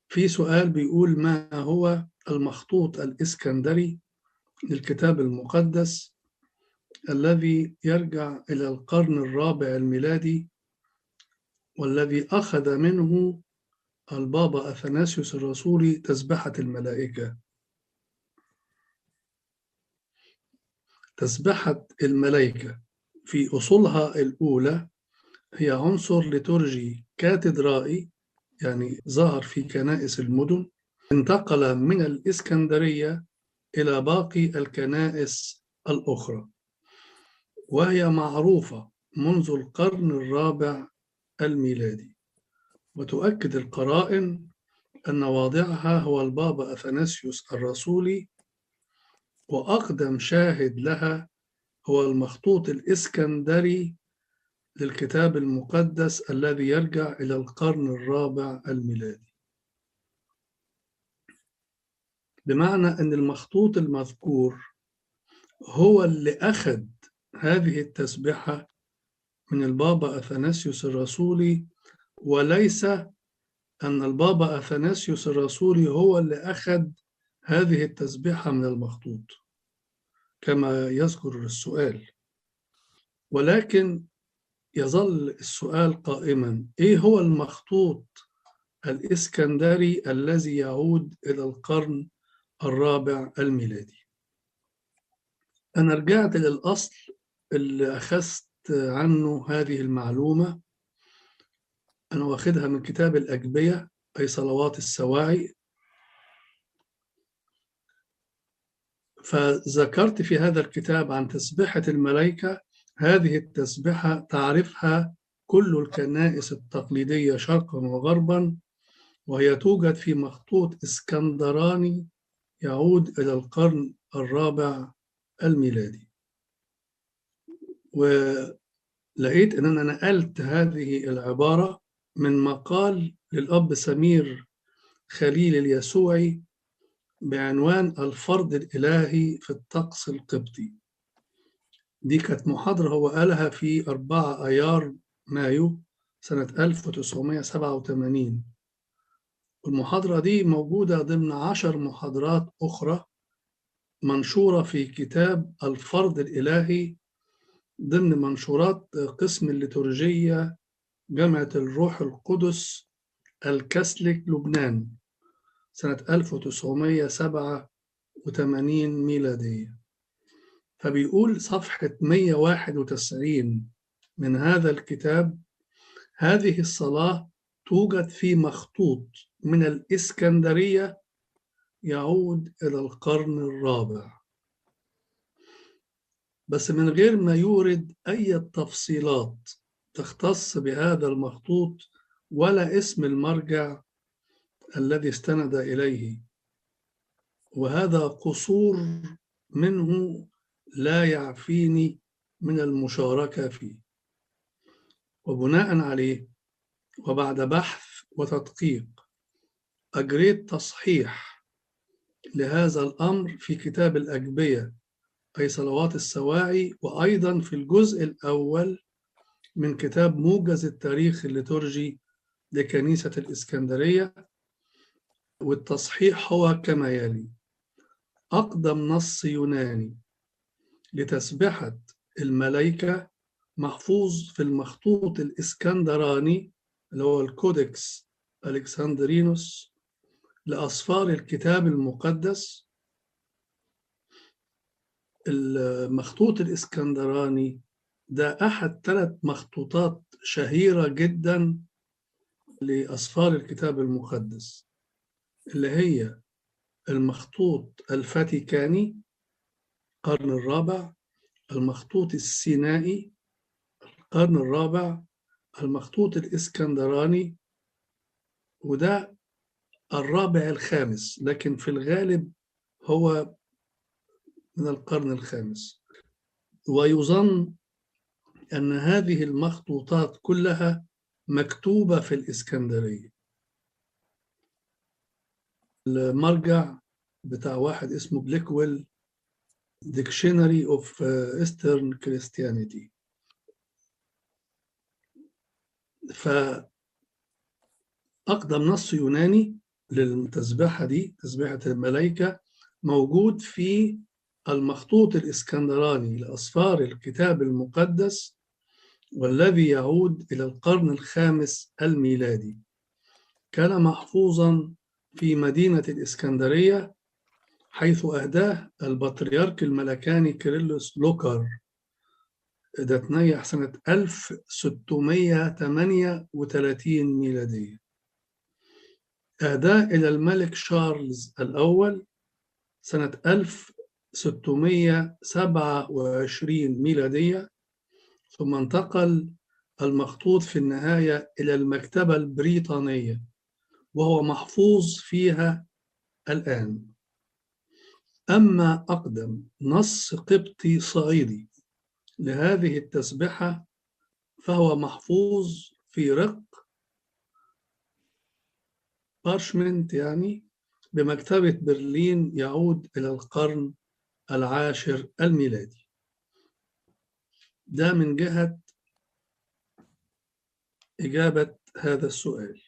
في سؤال بيقول: ما هو المخطوط الإسكندري للكتاب المقدس الذي يرجع إلى القرن الرابع الميلادي، والذي أخذ منه البابا أثناسيوس الرسولي تسبحة الملائكة؟ تسبحة الملائكة في أصولها الأولى هي عنصر ليتورجي كاتدرائي، يعني ظهر في كنائس المدن، انتقل من الإسكندرية إلى باقي الكنائس الأخرى، وهي معروفة منذ القرن الرابع الميلادي. وتؤكد القرائن أن واضعها هو البابا أثناسيوس الرسولي، وأقدم شاهد لها هو المخطوط الإسكندري للكتاب المقدس الذي يرجع إلى القرن الرابع الميلادي. بمعنى أن المخطوط المذكور هو اللي أخذ هذه التسبحة من البابا أثناسيوس الرسولي، وليس أن البابا أثناسيوس الرسولي هو اللي أخذ هذه التسبحة من المخطوط كما يذكر السؤال. ولكن يظل السؤال قائما: إيه هو المخطوط الإسكندري الذي يعود إلى القرن الرابع الميلادي؟ أنا رجعت للأصل اللي أخذت عنه هذه المعلومة. أنا واخدها من كتاب الأجبية، أي صلوات السواعي. فذكرت في هذا الكتاب عن تسبحة الملائكة. هذه التسبحة تعرفها كل الكنائس التقليدية شرقا وغربا، وهي توجد في مخطوط اسكندراني يعود إلى القرن الرابع الميلادي. ولقيت أن أنا نقلت هذه العبارة من مقال للأب سمير خليل اليسوعي بعنوان الفرض الإلهي في الطقس القبطي. دي كانت محاضرة هو قالها في 4 أيار مايو سنة 1987. المحاضرة دي موجودة ضمن 10 محاضرات أخرى منشورة في كتاب الفرض الإلهي ضمن منشورات قسم الليتورجية جامعة الروح القدس الكاثوليك لبنان سنة 1987 ميلادية. فبيقول صفحة 191 من هذا الكتاب: هذه الصلاة توجد في مخطوط من الإسكندرية يعود إلى القرن الرابع، بس من غير ما يورد أي تفصيلات تختص بهذا المخطوط ولا اسم المرجع الذي استند إليه. وهذا قصور منه لا يعفيني من المشاركة فيه. وبناء عليه وبعد بحث وتدقيق أجريت تصحيح لهذا الأمر في كتاب الأجبية، أي صلوات السواعي، وأيضا في الجزء الأول من كتاب موجز التاريخ الليتورجي لكنيسة الإسكندرية. والتصحيح هو كما يلي: أقدم نص يوناني لتسبحة الملائكة محفوظ في المخطوط الإسكندراني اللي هو الكودكس ألكسندرينوس لأسفار الكتاب المقدس. المخطوط الإسكندراني ده أحد 3 مخطوطات شهيرة جدا لأسفار الكتاب المقدس، اللي هي المخطوط الفاتيكاني القرن الرابع، المخطوط السينائي القرن الرابع، المخطوط الإسكندراني وده الرابع الخامس، لكن في الغالب هو من القرن الخامس. ويظن أن هذه المخطوطات كلها مكتوبة في الإسكندرية. المرجع بتاع واحد اسمه بليكويل Dictionary of Eastern Christianity. فأقدم نص يوناني للتسبحة دي، تسبحة الملائكة، موجود في المخطوط الإسكندراني لأسفار الكتاب المقدس، والذي يعود إلى القرن الخامس الميلادي. كان محفوظا في مدينة الإسكندرية، حيث أهداه البطريرك الملكاني كيرلس لوكر، ده تنيح سنة 1638 ميلادية. أهداه إلى الملك شارلز الأول سنة 1627 ميلادية، ثم انتقل المخطوط في النهاية إلى المكتبة البريطانية، وهو محفوظ فيها الآن. أما أقدم نص قبطي صعيدي لهذه التسبحة فهو محفوظ في رق بارشمنت، يعني بمكتبة برلين، يعود إلى القرن العاشر الميلادي. ده من جهة إجابة هذا السؤال.